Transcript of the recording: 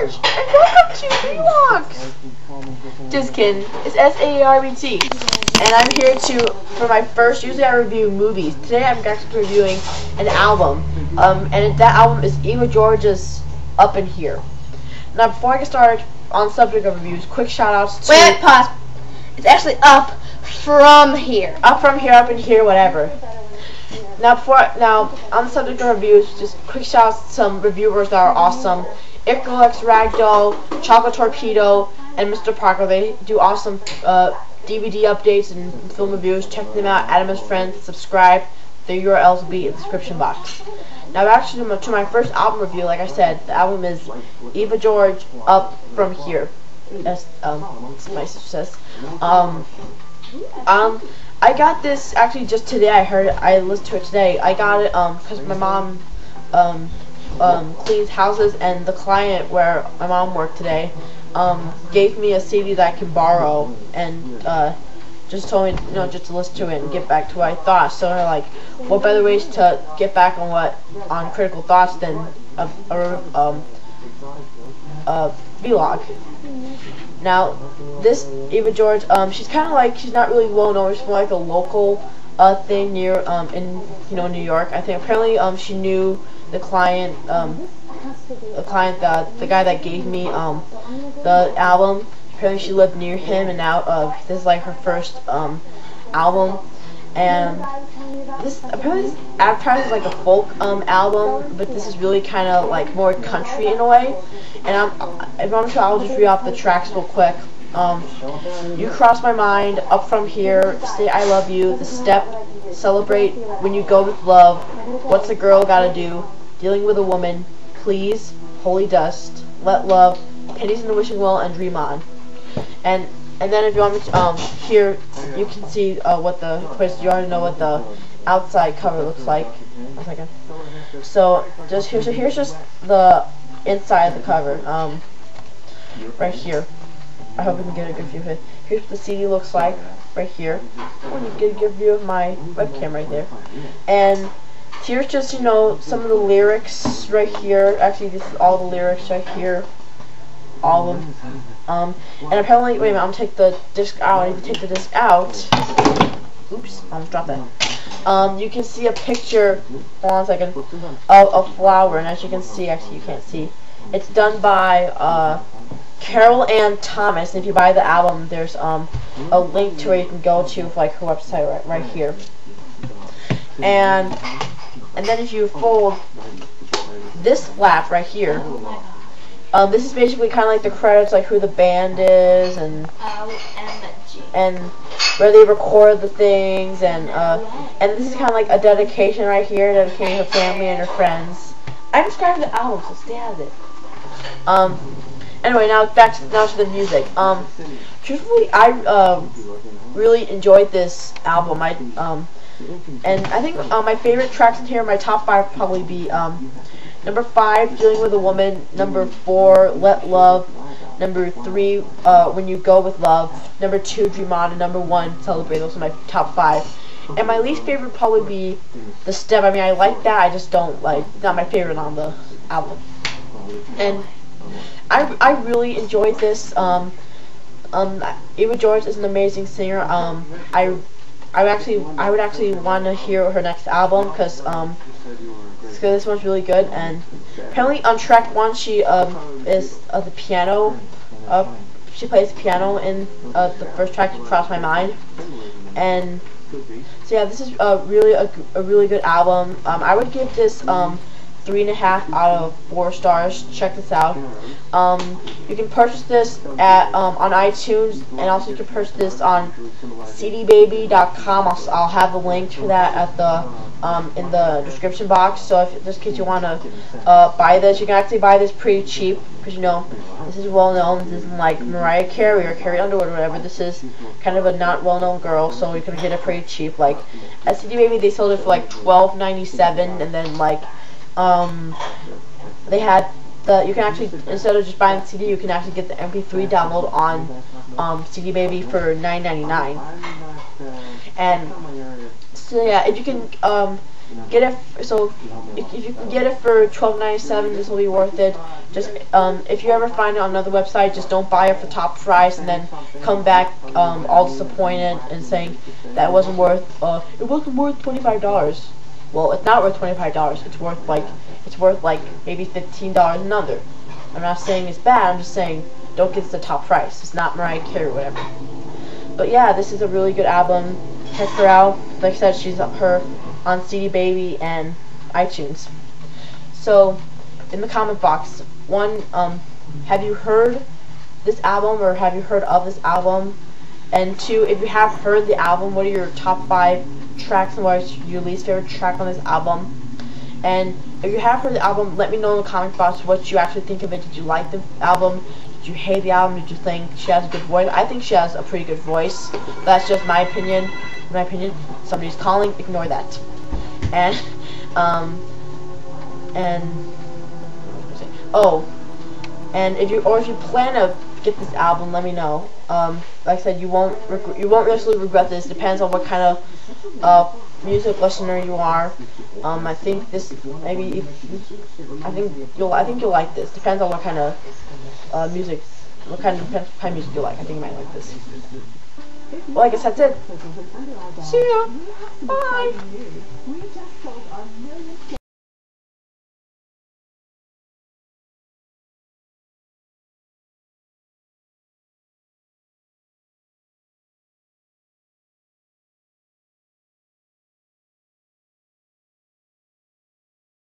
George, and welcome to Vlogs. Just kidding. It's SARBT, and I'm here for my first. Usually I review movies. Today I'm actually reviewing an album, and that album is Eva George's "Up in Here." Now, before I get started on the subject of reviews, quick shout outs to. Wait, pause. It's actually up from here. Up from here, up in here, whatever. Now, on the subject of reviews, just quick shout outs to some reviewers that are awesome. Itgirlxragdoll, Chocolatetorpedo, and Mr. Parka. They do awesome DVD updates and film reviews. Check them out, add them as friends, subscribe. The URLs will be in the description box. Now, actually, to my first album review, like I said, the album is Eva George, Up From Here. As my sister says. I got this actually just today. I listened to it today. I got it because my mom cleans houses, and the client where my mom worked today gave me a CD that I can borrow, and just told me, just to listen to it and get back to what I thought. So they're like, what better ways to get back on critical thoughts than a vlog. Now, this Eva George, she's kind of like, she's not really well known. She's more like a local thing near in New York. I think apparently she knew the client, the guy that gave me the album. Apparently she lived near him, and now this is like her first album. And this apparently advertises like a folk album, but this is really kind of like more country in a way. And if I'm sure, I'll just read off the tracks real quick. You Cross My Mind, Up From Here, Say I Love You, The Step, Celebrate, When You Go With Love, What's a Girl Gotta Do, Dealing With a Woman, Please, Holy Dust, Let Love, Pennies in the Wishing Well, and Dream On. And then if you want me to, here you can see what the you already know what the outside cover looks like. 1 second. So here's just the inside of the cover. Right here. I hope you can get a good view of it. Here's what the CD looks like. Right here. Oh, you get a good view of my webcam right there. And here's just some of the lyrics right here. Actually, this is all the lyrics right here. All of them. And apparently, wait a minute, I'm gonna take the disc out. I need to take the disc out. Oops, I almost dropped that. You can see a picture, hold on a second, of a flower, and as you can see, actually you can't see, it's done by Carol Ann Thomas. And if you buy the album, there's a link to where you can go to like her website right here. And then if you fold this flap right here, this is basically kind of like the credits, like who the band is, and where they record the things, and this is kind of like a dedication right here, dedicating her family and her friends. I described the album, so stay out of it. Anyway, now to the music. Truthfully, I really enjoyed this album. And I think my favorite tracks in here, my top 5 would probably be number 5, Dealing With a Woman, number 4, Let Love, number 3, When You Go With Love, number 2, Dream On, and number 1, Celebrate. Those are my top 5. And my least favorite would probably be The Step. I mean, I like that, I just don't like, it's not my favorite on the album. And I really enjoyed this. Eva George is an amazing singer. I would actually want to hear her next album, because this one's really good. And apparently on track 1 she is the piano. She plays the piano in the first track, You Cross My Mind. And so yeah, this is really a really good album. I would give this 3.5 out of 4 stars. Check this out. You can purchase this on iTunes, and also you can purchase this on cdbaby.com. I'll have the link to that at the in the description box. So if just in case you want to buy this, you can actually buy this pretty cheap, because this is well known. This isn't like Mariah Carey or Carrie Underwood or whatever. This is kind of a not well known girl, so you can get it pretty cheap. Like at CD Baby they sold it for like $12.97, and then like they had you can actually, instead of just buying the CD, you can actually get the MP3 download on CD Baby for $9.99. And so yeah, if you can get it. So if you can get it for $12.97, this will be worth it. Just if you ever find it on another website, just don't buy it for top price and then come back all disappointed and saying that it wasn't worth $25. Well, it's not worth $25. It's worth like maybe $15 another. I'm not saying it's bad. I'm just saying don't get the top price. It's not Mariah Carey or whatever. But yeah, this is a really good album. Check her out. Like I said, she's her on CD Baby and iTunes. So in the comment box, one, have you heard this album or have you heard of this album? And two, if you have heard the album, what are your top 5 tracks and what is your least favorite track on this album? And if you have heard the album, let me know in the comment box what you actually think of it. Did you like the album? Did you hate the album? Did you think she has a good voice? I think she has a pretty good voice. That's just my opinion. In my opinion, somebody's calling. Ignore that. And and if you plan to get this album, let me know. Like I said, you won't necessarily regret this. Depends on what kind of music listener you are. I think this I think you'll like this. Depends on what kind of music, what kind of music you like. I think you might like this. Well, I guess that's it. See ya. Bye.